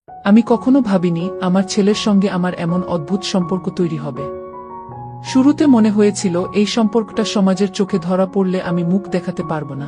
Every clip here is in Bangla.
আমি কখনো ভাবিনি আমার ছেলের সঙ্গে আমার এমন অদ্ভুত সম্পর্ক তৈরি হবে। শুরুতে মনে হয়েছিল এই সম্পর্কটা সমাজের চোখে ধরা পড়লে আমি মুখ দেখাতে পারব না।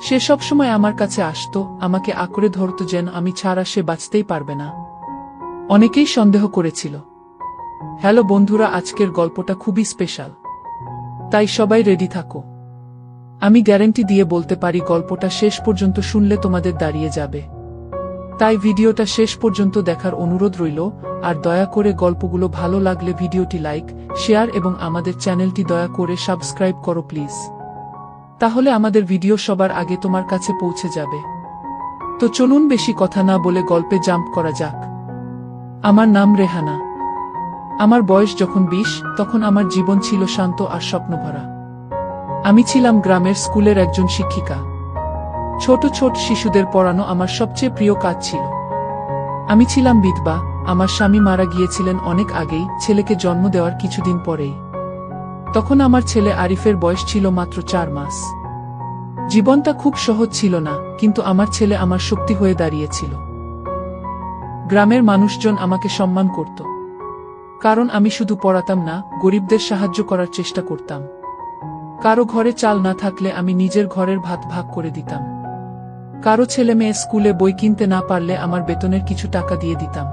সে সবসময় আমার কাছে আসতো, আমাকে আঁকড়ে ধরত যেন আমি ছাড়া সে বাঁচতেই পারবে না। অনেকেই সন্দেহ করেছিল। হ্যালো বন্ধুরা, আজকের গল্পটা খুবই স্পেশাল, তাই সবাই রেডি থাকো। আমি গ্যারান্টি দিয়ে বলতে পারি গল্পটা শেষ পর্যন্ত শুনলে তোমাদের দাঁড়িয়ে যাবে। তাই ভিডিওটা শেষ পর্যন্ত দেখার অনুরোধ রইল। আর দয়া করে গল্পগুলো ভালো লাগলে ভিডিওটি লাইক, শেয়ার এবং আমাদের চ্যানেলটি দয়া করে সাবস্ক্রাইব করো প্লিজ। তাহলে আমাদের ভিডিও সবার আগে তোমার কাছে পৌঁছে যাবে। তো চলুন বেশি কথা না বলে গল্পে জাম্প করা যাক। আমার নাম রেহানা। আমার বয়স যখন 20, তখন আমার জীবন ছিল শান্ত আর স্বপ্নভরা। আমি ছিলাম গ্রামের স্কুলের একজন শিক্ষিকা। ছোট ছোট শিশুদের পড়ানো আমার সবচেয়ে প্রিয় কাজ ছিল। আমি ছিলাম বিধবা, আমার স্বামী মারা গিয়েছিলেন অনেক আগেই, ছেলেকে জন্ম দেওয়ার কিছুদিন পরেই। তখন আমার ছেলে আরিফের বয়স ছিল মাত্র 4 মাস। জীবনটা খুব সহজ ছিল না, কিন্তু আমার ছেলে আমার শক্তি হয়ে দাঁড়িয়েছিল। গ্রামের মানুষজন আমাকে সম্মান করত, কারণ আমি শুধু পড়াতাম না, গরিবদের সাহায্য করার চেষ্টা করতাম। কারো ঘরে চাল না থাকলে আমি নিজের ঘরের ভাত ভাগ করে দিতাম। কারো ছেলে মেয়ে স্কুলে বই কিনতে না পারলে আমার বেতনের কিছু টাকা দিয়ে দিতাম।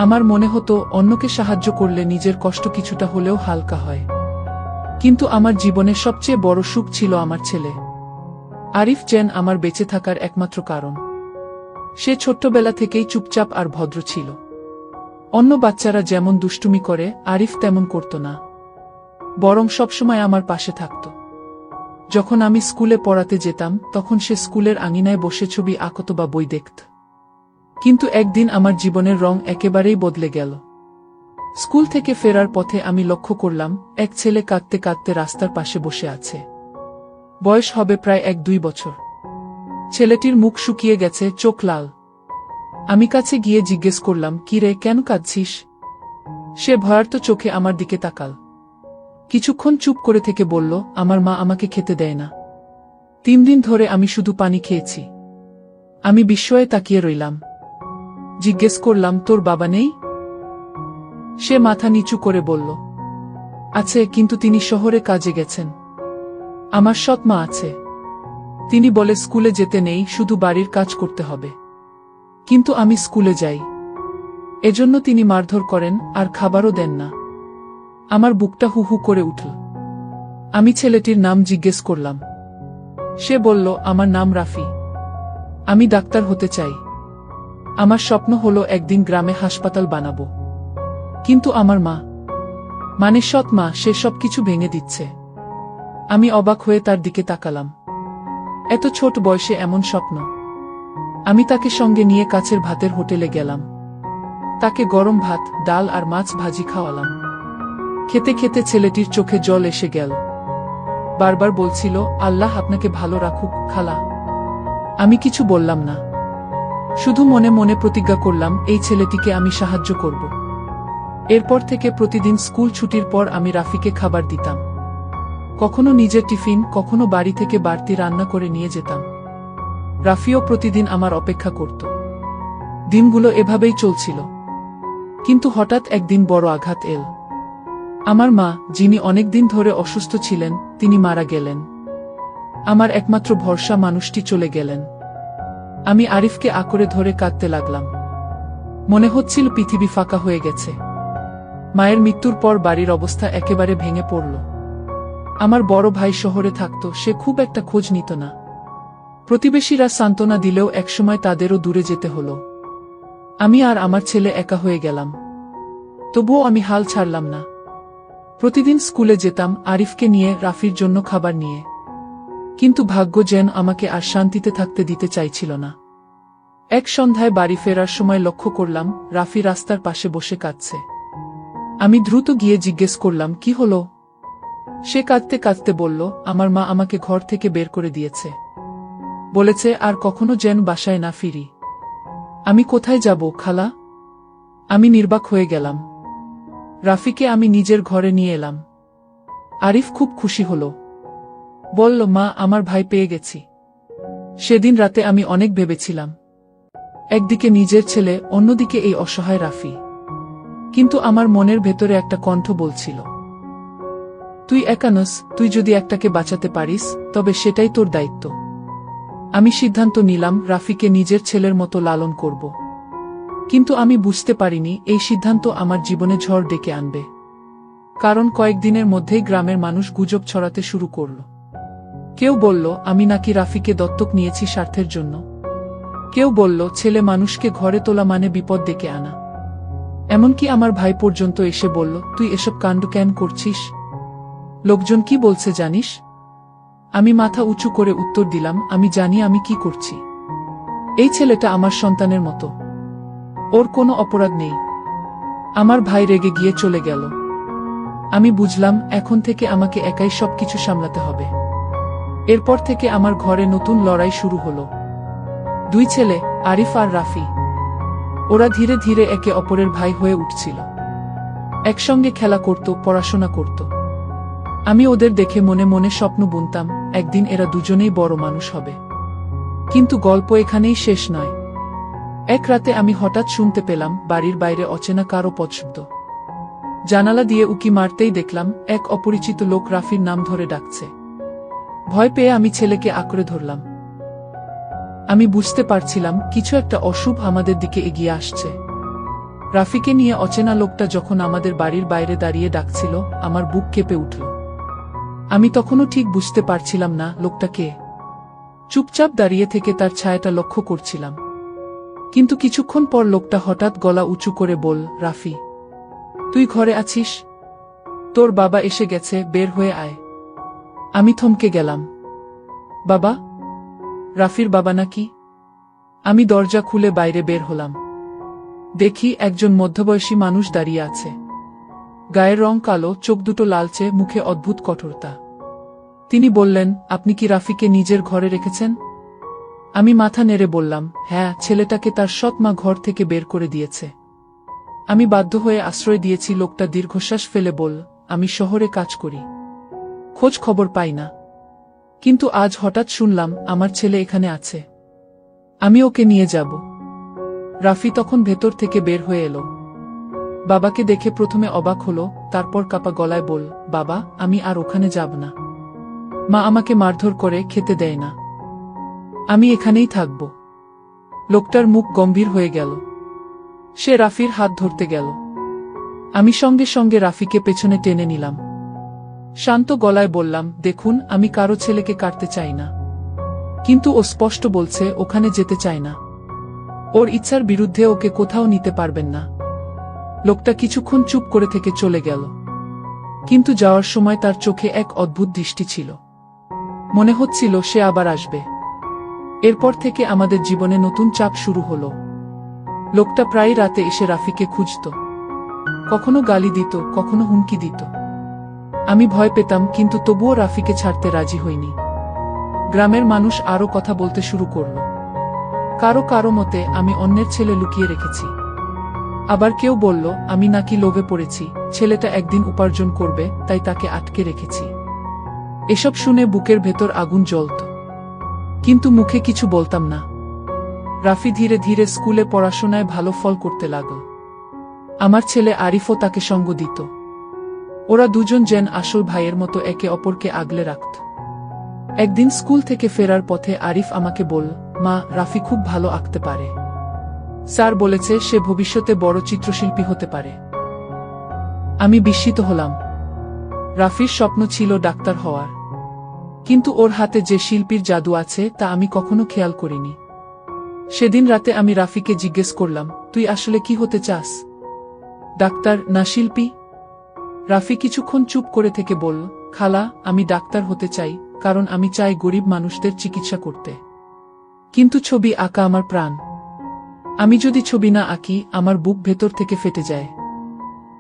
আমার মনে হতো অন্যকে সাহায্য করলে নিজের কষ্ট কিছুটা হলেও হালকা হয়। কিন্তু আমার জীবনের সবচেয়ে বড় সুখ ছিল আমার ছেলে আরিফ, যেন আমার বেঁচে থাকার একমাত্র কারণ। সে ছোট্টবেলা থেকেই চুপচাপ আর ভদ্র ছিল। অন্য বাচ্চারা যেমন দুষ্টুমি করে, আরিফ তেমন করত না, বরং সবসময় আমার পাশে থাকত। যখন আমি স্কুলে পড়াতে যেতাম, তখন সে স্কুলের আঙিনায় বসে ছবি আঁকত বা বই দেখত। কিন্তু একদিন আমার জীবনের রং একেবারেই বদলে গেল। স্কুল থেকে ফেরার পথে আমি লক্ষ্য করলাম এক ছেলে কাঁদতে কাঁদতে রাস্তার পাশে বসে আছে। বয়স হবে প্রায় 1-2 বছর। ছেলেটির মুখ শুকিয়ে গেছে, চোখ লাল। আমি কাছে গিয়ে জিজ্ঞেস করলাম, কি রে, কেন কাঁদছিস? সে ভয়ার্ত চোখে আমার দিকে তাকাল। কিছুক্ষণ চুপ করে থেকে বলল, আমার মা আমাকে খেতে দেয় না। 3 দিন ধরে আমি শুধু পানি খেয়েছি। আমি বিস্ময়ে তাকিয়ে রইলাম। জিজ্ঞেস করলাম, তোর বাবা নেই? সে মাথা নিচু করে বলল, আছে, কিন্তু তিনি শহরে কাজে গেছেন। আমার সৎ মা আছে। তিনি বলে স্কুলে যেতে নেই, শুধু বাড়ির কাজ করতে হবে। কিন্তু আমি স্কুলে যাই। এজন্য তিনি মারধর করেন আর খাবারও দেন না। আমার বুকটা হু হু করে উঠল। আমি ছেলেটির নাম জিজ্ঞেস করলাম। সে বলল, আমার নাম রাফি। আমি ডাক্তার হতে চাই। আমার স্বপ্ন হলো একদিন গ্রামে হাসপাতাল বানাবো। কিন্তু আমার মা, মানে সৎ মা, সে সবকিছু ভেঙে দিচ্ছে। আমি অবাক হয়ে তার দিকে তাকালাম। এত ছোট বয়সে এমন স্বপ্ন! আমি তাকে সঙ্গে নিয়ে কাছের ভাতের হোটেলে গেলাম। তাকে গরম ভাত, ডাল আর মাছ ভাজি খাওয়ালাম। খেতে খেতে ছেলেটির চোখে জল এসে গেল। বারবার বলছিল, আল্লাহ আপনাকে ভালো রাখুক খালা। আমি কিছু বললাম না, শুধু মনে মনে প্রতিজ্ঞা করলাম এই ছেলেটিকে আমি সাহায্য করব। এরপর থেকে প্রতিদিন স্কুল ছুটির পর আমি রাফিকে খাবার দিতাম। কখনো নিজের টিফিন, কখনো বাড়ি থেকে বাড়তি রান্না করে নিয়ে যেতাম। রাফিও প্রতিদিন আমার অপেক্ষা করত। দিনগুলো এভাবেই চলছিল। কিন্তু হঠাৎ একদিন বড় আঘাত এল। আমার মা, যিনি অনেকদিন ধরে অসুস্থ ছিলেন, তিনি মারা গেলেন। আমার একমাত্র ভরসা মানুষটি চলে গেলেন। আমি আরিফকে আঁকড়ে ধরে কাঁদতে লাগলাম। মনে হচ্ছিল পৃথিবী ফাঁকা হয়ে গেছে। মায়ের মৃত্যুর পর বাড়ির অবস্থা একেবারে ভেঙে পড়ল। আমার বড় ভাই শহরে থাকত, সে খুব একটা খোঁজ নিত না। প্রতিবেশীরা সান্ত্বনা দিলেও একসময় তাদেরও দূরে যেতে হলো। আমি আর আমার ছেলে একা হয়ে গেলাম। তবুও আমি হাল ছাড়লাম না। প্রতিদিন স্কুলে যেতাম, আরিফকে নিয়ে, রাফির জন্য খাবার নিয়ে। কিন্তু ভাগ্য যেন আমাকে আর শান্তিতে থাকতে দিতে চাইছিল না। এক সন্ধ্যায় বাড়ি ফেরার সময় লক্ষ্য করলাম রাফি রাস্তার পাশে বসে কাঁদছে। আমি দ্রুত গিয়ে জিজ্ঞেস করলাম, কি হলো? সে কাঁদতে কাঁদতে বলল, আমার মা আমাকে ঘর থেকে বের করে দিয়েছে। বলেছে আর কখনো যেন বাসায় না ফিরি। আমি কোথায় যাব খালা? আমি নির্বাক হয়ে গেলাম। রাফিকে আমি নিজের ঘরে নিয়ে এলাম। আরিফ খুব খুশি হলো। বলল, মা, আমার ভাই পেয়ে গেছি। সেদিন রাতে আমি অনেক ভেবেছিলাম। একদিকে নিজের ছেলে, অন্যদিকে এই অসহায় রাফি। কিন্তু আমার মনের ভেতরে একটা কণ্ঠ বলছিল, তুই একা নস, তুই যদি একটাকে বাঁচাতে পারিস তবে সেটাই তোর দায়িত্ব। আমি সিদ্ধান্ত নিলাম রাফিকে নিজের ছেলের মতো লালন করব। কিন্তু আমি বুঝতে পারিনি এই সিদ্ধান্ত আমার জীবনে ঝড় ডেকে আনবে। কারণ কয়েকদিনের মধ্যেই গ্রামের মানুষ গুজব ছড়াতে শুরু করল। কেউ বলল আমি নাকি রাফিকে দত্তক নিয়েছি স্বার্থের জন্য। কেউ বলল ছেলে মানুষকে ঘরে তোলা মানে বিপদ ডেকে আনা। এমনকি আমার ভাই পর্যন্ত এসে বলল, তুই এসব কাণ্ড কেন করছিস? লোকজন কি বলছে জানিস? আমি মাথা উঁচু করে উত্তর দিলাম, আমি জানি আমি কি করছি। এই ছেলেটা আমার সন্তানের মতো, ওর কোনো অপরাধ নেই। আমার ভাই রেগে গিয়ে চলে গেল। আমি বুঝলাম এখন থেকে আমাকে একাই সবকিছু সামলাতে হবে। এরপর থেকে আমার ঘরে নতুন লড়াই শুরু হলো। দুই ছেলে, আরিফ আর রাফি, ওরা ধীরে ধীরে একে অপরের ভাই হয়ে উঠছিল। একসঙ্গে খেলা করত, পড়াশোনা করত। আমি ওদের দেখে মনে মনে স্বপ্ন বুনতাম একদিন এরা দুজনেই বড় মানুষ হবে। কিন্তু গল্প এখানেই শেষ নয়। এক রাতে আমি হঠাৎ শুনতে পেলাম বাড়ির বাইরে অচেনা কারো পদশব্দ। জানালা দিয়ে উকি মারতেই দেখলাম এক অপরিচিত লোক রাফির নাম ধরে ডাকছে। ভয় পেয়ে আমি ছেলেকে আঁকড়ে ধরলাম। আমি বুঝতে পারছিলাম কিছু একটা অশুভ আমাদের দিকে এগিয়ে আসছে। রাফিকে নিয়ে অচেনা লোকটা যখন আমাদের বাড়ির বাইরে দাঁড়িয়ে ডাকছিল, আমার বুক কেঁপে উঠল। আমি তখনও ঠিক বুঝতে পারছিলাম না লোকটা কে। চুপচাপ দাঁড়িয়ে থেকে তার ছায়াটা লক্ষ্য করছিলাম। কিন্তু কিছুক্ষণ পর লোকটা হঠাৎ গলা উঁচু করে বল, রাফি, তুই ঘরে আছিস? তোর বাবা এসে গেছে, বের হয়ে আয়। আমি থমকে গেলাম। বাবা? রাফির বাবা নাকি? আমি দরজা খুলে বাইরে বের হলাম। দেখি একজন মধ্যবয়সী মানুষ দাঁড়িয়ে আছে। গায়ের রং কালো, চোখ দুটো লালচে, মুখে অদ্ভুত কঠোরতা। তিনি বললেন, আপনি কি রাফিকে নিজের ঘরে রেখেছেন? আমি মাথা নেড়ে বললাম, হ্যাঁ, ছেলেটাকে তার সৎ মা ঘর থেকে বের করে দিয়েছে। আমি বাধ্য হয়ে আশ্রয় দিয়েছি। লোকটা দীর্ঘশ্বাস ফেলে বলল, আমি শহরে কাজ করি, খোঁজ খবর পাই না। কিন্তু আজ হঠাৎ শুনলাম আমার ছেলে এখানে আছে, আমি ওকে নিয়ে যাব। রাফি তখন ভেতর থেকে বের হয়ে এলো। বাবাকে দেখে প্রথমে অবাক হলো, তারপর কাপা গলায় বলল, বাবা, আমি আর ওখানে যাব না। মা আমাকে মারধর করে, খেতে দেয় না। আমি এখানেই থাকব। লোকটার মুখ গম্ভীর হয়ে গেল। সে রাফির হাত ধরতে গেল। আমি সঙ্গে সঙ্গে রাফিকে পেছনে টেনে নিলাম। শান্ত গলায় বললাম, দেখুন, আমি কারো ছেলেকে কাটতে চাই না, কিন্তু ও স্পষ্ট বলছে ওখানে যেতে চায় না। ওর ইচ্ছার বিরুদ্ধে ওকে কোথাও নিতে পারবেন না। লোকটা কিছুক্ষণ চুপ করে থেকে চলে গেল। কিন্তু যাওয়ার সময় তার চোখে এক অদ্ভুত দৃষ্টি ছিল। মনে হচ্ছিল সে আবার আসবে। এরপর থেকে আমাদের জীবনে নতুন চাপ শুরু হলো। লোকটা প্রায় রাতে এসে রাফিকে খুঁজত। কখনো গালি দিত, কখনো হুমকি দিত। আমি ভয় পেতাম, কিন্তু তবুও রাফিকে ছাড়তে রাজি হইনি। গ্রামের মানুষ আরো কথা বলতে শুরু করল। কারো কারো মতে আমি অন্যের ছেলে লুকিয়ে রেখেছি। আবার কেউ বলল আমি নাকি লোভে পড়েছি, ছেলেটা একদিন উপার্জন করবে, তাই তাকে আটকে রেখেছি। এসব শুনে বুকের ভেতর আগুন জ্বলত, কিন্তু মুখে কিছু বলতাম না। রাফি ধীরে ধীরে স্কুলে পড়াশোনায় ভালো ফল করতে লাগল। আমার ছেলে আরিফও তাকে সঙ্গ দিত। ওরা দুজন যেন আসল ভাইয়ের মতো একে অপরকে আগলে রাখত। একদিন স্কুল থেকে ফেরার পথে আরিফ আমাকে বলল, মা, রাফি খুব ভালো আঁকতে পারে। স্যার বলেছে সে ভবিষ্যতে বড় চিত্রশিল্পী হতে পারে। আমি বিস্মিত হলাম। রাফির স্বপ্ন ছিল ডাক্তার হওয়ার, কিন্তু ওর হাতে যে শিল্পীর জাদু আছে তা আমি কখনো খেয়াল করিনি। সেদিন রাতে আমি রাফিকে জিজ্ঞেস করলাম, তুই আসলে কি হতে চাস, ডাক্তার না শিল্পী? রাফি কিছুক্ষণ চুপ করে থেকে বলল, খালা, আমি ডাক্তার হতে চাই, কারণ আমি চাই গরিব মানুষদের চিকিৎসা করতে। কিন্তু ছবি আঁকা আমার প্রাণ। আমি যদি ছবি না আঁকি, আমার বুক ভেতর থেকে ফেটে যায়।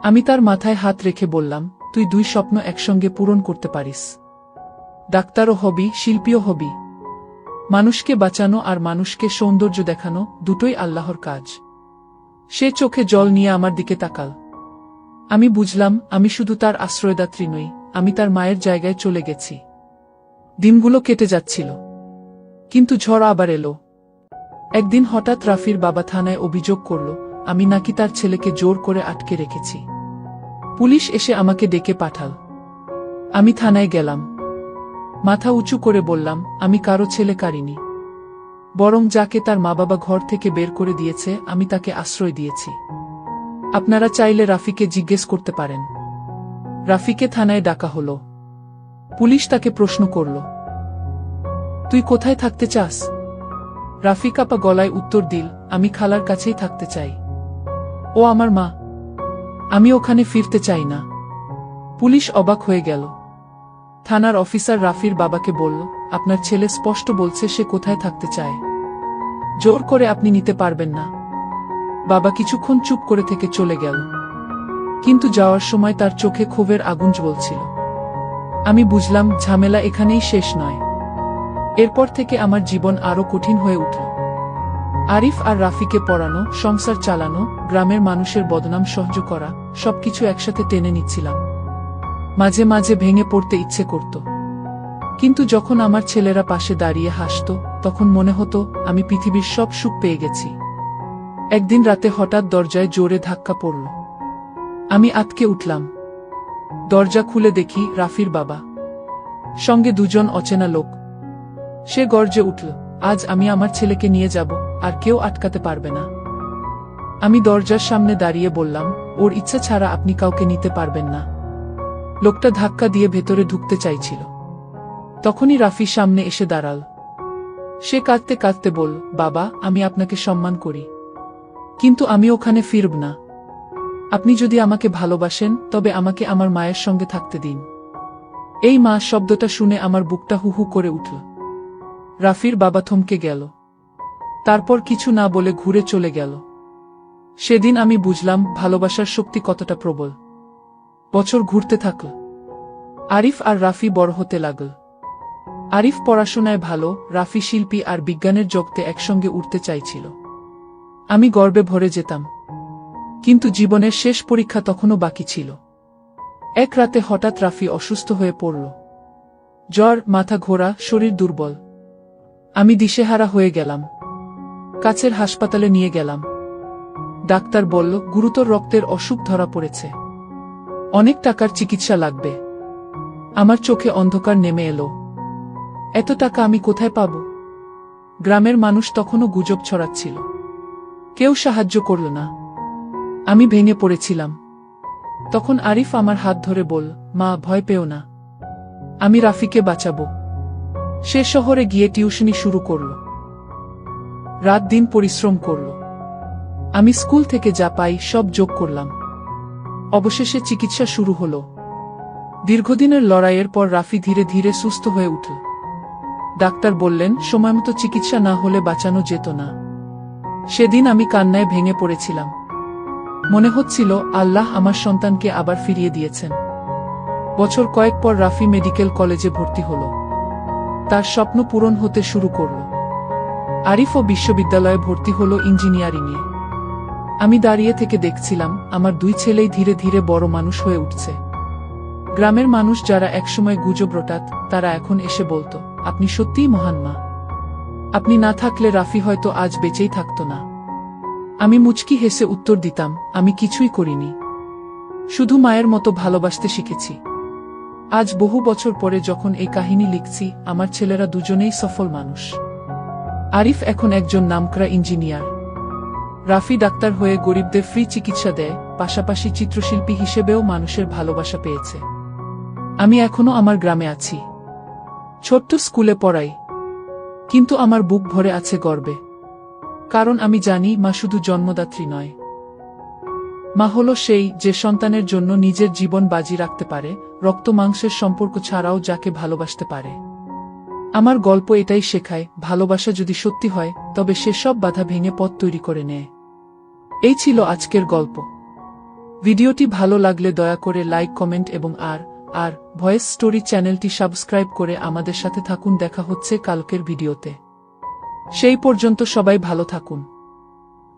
আমি তার মাথায় হাত রেখে বললাম, তুই দুই স্বপ্ন একসঙ্গে পূরণ করতে পারিস। ডাক্তারও হবি, শিল্পীও হবি। মানুষকে বাঁচানো আর মানুষকে সৌন্দর্য দেখানো দুটোই আল্লাহর কাজ। সে চোখে জল নিয়ে আমার দিকে তাকাল। আমি বুঝলাম আমি শুধু তার আশ্রয়দাত্রী নই, আমি তার মায়ের জায়গায় চলে গেছি। দিনগুলো কেটে যাচ্ছিল, কিন্তু ঝড় আবার এলো। একদিন হঠাৎ রাফির বাবা থানায় অভিযোগ করল আমি নাকি তার ছেলেকে জোর করে আটকে রেখেছি। পুলিশ এসে আমাকে ডেকে পাঠাল। আমি থানায় গেলাম। মাথা উঁচু করে বললাম আমি কারো ছেলে কারিনি, বরং যাকে তার মা বাবা ঘর থেকে বের করে দিয়েছে আমি তাকে আশ্রয় দিয়েছি। আপনারা চাইলে রাফিকে জিজ্ঞেস করতে পারেন। রাফিকে থানায় ডাকা হলো। পুলিশ তাকে প্রশ্ন করল, তুই কোথায় থাকতে চাস? রাফি কাপা গলায় উত্তর দিল, আমি খালার কাছেই থাকতে চাই, ও আমার মা, আমি ওখানে ফিরতে চাই না। পুলিশ অবাক হয়ে গেল। থানার অফিসার রাফির বাবাকে বলল, আপনার ছেলে স্পষ্ট বলছে সে কোথায় থাকতে চায়, জোর করে আপনি নিতে পারবেন না। বাবা কিছুক্ষণ চুপ করে থেকে চলে গেল, কিন্তু যাওয়ার সময় তার চোখে ক্ষোভের আগুন জ্বলছিল। আমি বুঝলাম ঝামেলা এখানেই শেষ নয়। এরপর থেকে আমার জীবন আরো কঠিন হয়ে উঠল। আরিফ আর রাফিকে পড়ানো, সংসার চালানো, গ্রামের মানুষের বদনাম সহ্য করা, সবকিছু একসাথে টেনে নিচ্ছিলাম। মাঝে মাঝে ভেঙে পড়তে ইচ্ছে করত, কিন্তু যখন আমার ছেলেরা পাশে দাঁড়িয়ে হাসত তখন মনে হতো আমি পৃথিবীর সব সুখ পেয়ে গেছি। একদিন রাতে হঠাৎ দরজায় জোরে ধাক্কা পড়ল। আমি আঁতকে উঠলাম। দরজা খুলে দেখি রাফির বাবা, সঙ্গে দুজন অচেনা লোক। সে গর্জে উঠল, আজ আমি আমার ছেলেকে নিয়ে যাব, আর কেউ আটকাতে পারবে না। আমি দরজার সামনে দাঁড়িয়ে বললাম, ওর ইচ্ছা ছাড়া আপনি কাউকে নিতে পারবেন না। লোকটা ধাক্কা দিয়ে ভেতরে ঢুকতে চাইছিল। তখনই রাফি সামনে এসে দাঁড়াল। সে কাঁদতে কাঁদতে বলল, বাবা, আমি আপনাকে সম্মান করি, কিন্তু আমি ওখানে ফিরব না। আপনি যদি আমাকে ভালোবাসেন তবে আমাকে আমার মায়ের সঙ্গে থাকতে দিন। এই মা শব্দটা শুনে আমার বুকটা হু হু করে উঠল। রাফির বাবা থমকে গেল, তারপর কিছু না বলে ঘুরে চলে গেল। সেদিন আমি বুঝলাম ভালোবাসার শক্তি কতটা প্রবল। বছর ঘুরতে থাকল। আরিফ আর রাফি বড় হতে লাগল। আরিফ পড়াশোনায় ভালো, রাফি শিল্পী আর বিজ্ঞানের জগতে একসঙ্গে উঠতে চাইছিল। আমি গর্বে ভরে যেতাম, কিন্তু জীবনের শেষ পরীক্ষা তখনও বাকি ছিল। এক রাতে হঠাৎ রাফি অসুস্থ হয়ে পড়ল। জ্বর, মাথা ঘোরা, শরীর দুর্বল। আমি দিশেহারা হয়ে গেলাম। কাছের হাসপাতালে নিয়ে গেলাম। ডাক্তার বলল, গুরুতর রক্তের অসুখ ধরা পড়েছে, অনেক টাকার চিকিৎসা লাগবে। আমার চোখে অন্ধকার নেমে এলো। এত টাকা আমি কোথায় পাব? গ্রামের মানুষ তখনও গুজব ছড়াচ্ছিল, কেউ সাহায্য করল না। আমি ভেঙে পড়েছিলাম। তখন আরিফ আমার হাত ধরে বলল, মা, ভয় পেও না, আমি রাফিকে বাঁচাবো। সে শহরে গিয়ে টিউশনি শুরু করল, রাত দিন পরিশ্রম করল। আমি স্কুল থেকে যা পাই সব যোগ করলাম। অবশেষে চিকিৎসা শুরু হলো। দীর্ঘদিনের লড়াইয়ের পর রাফি ধীরে ধীরে সুস্থ হয়ে উঠল। ডাক্তার বললেন, সময়মতো চিকিৎসা না হলে বাঁচানো যেত না। সেদিন আমি কান্নায় ভেঙে পড়েছিলাম। মনে হচ্ছিল আল্লাহ আমার সন্তানকে আবার ফিরিয়ে দিয়েছেন। বছর কয়েক পর রাফি মেডিকেল কলেজে ভর্তি হল। তার স্বপ্ন পূরণ হতে শুরু করল। আরিফও বিশ্ববিদ্যালয়ে ভর্তি হল ইঞ্জিনিয়ারিংয়ে। আমি দাঁড়িয়ে থেকে দেখছিলাম আমার দুই ছেলেই ধীরে ধীরে বড় মানুষ হয়ে উঠছে। গ্রামের মানুষ যারা একসময় গুজব রটাত, তারা এখন এসে বলতো, আপনি সত্যিই মহান মা। আপনি না থাকলে রাফি হয়তো আজ বেঁচেই থাকতো না। আমি মুচকি হেসে উত্তর দিতাম, আমি কিছুই করিনি, শুধু মায়ের মতো ভালোবাসতে শিখেছি। আজ বহু বছর পরে যখন এই কাহিনী লিখছি, আমার ছেলেরা দুজনেই সফল মানুষ। আরিফ এখন একজন নামকরা ইঞ্জিনিয়ার। রাফি ডাক্তার হয়ে গরিবদের ফ্রি চিকিৎসা দেয়, পাশাপাশি চিত্রশিল্পী হিসেবেও মানুষের ভালোবাসা পেয়েছে। আমি এখনো আমার গ্রামে আছি, ছোট্ট স্কুলে পড়াই, কিন্তু আমার বুক ভরে আছে গর্বে। কারণ আমি জানি মা শুধু জন্মদাত্রী নয়, মা হলো সেই যে সন্তানের জন্য নিজের জীবন বাজি রাখতে পারে, রক্ত মাংসের সম্পর্ক ছাড়াও যাকে ভালোবাসতে পারে। আমার গল্প এটাই শেখায়, ভালোবাসা যদি সত্যি হয় তবে সে সব বাধা ভেঙে পথ তৈরি করে নেয়। এই ছিল আজকের গল্প। ভিডিওটি ভালো লাগলে দয়া করে লাইক, কমেন্ট এবং আর ভয়েস স্টোরি চ্যানেলটি সাবস্ক্রাইব করে আমাদের সাথে থাকুন। দেখা হচ্ছে কালকের ভিডিওতে। সেই পর্যন্ত সবাই ভালো থাকুন।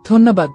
ধন্যবাদ।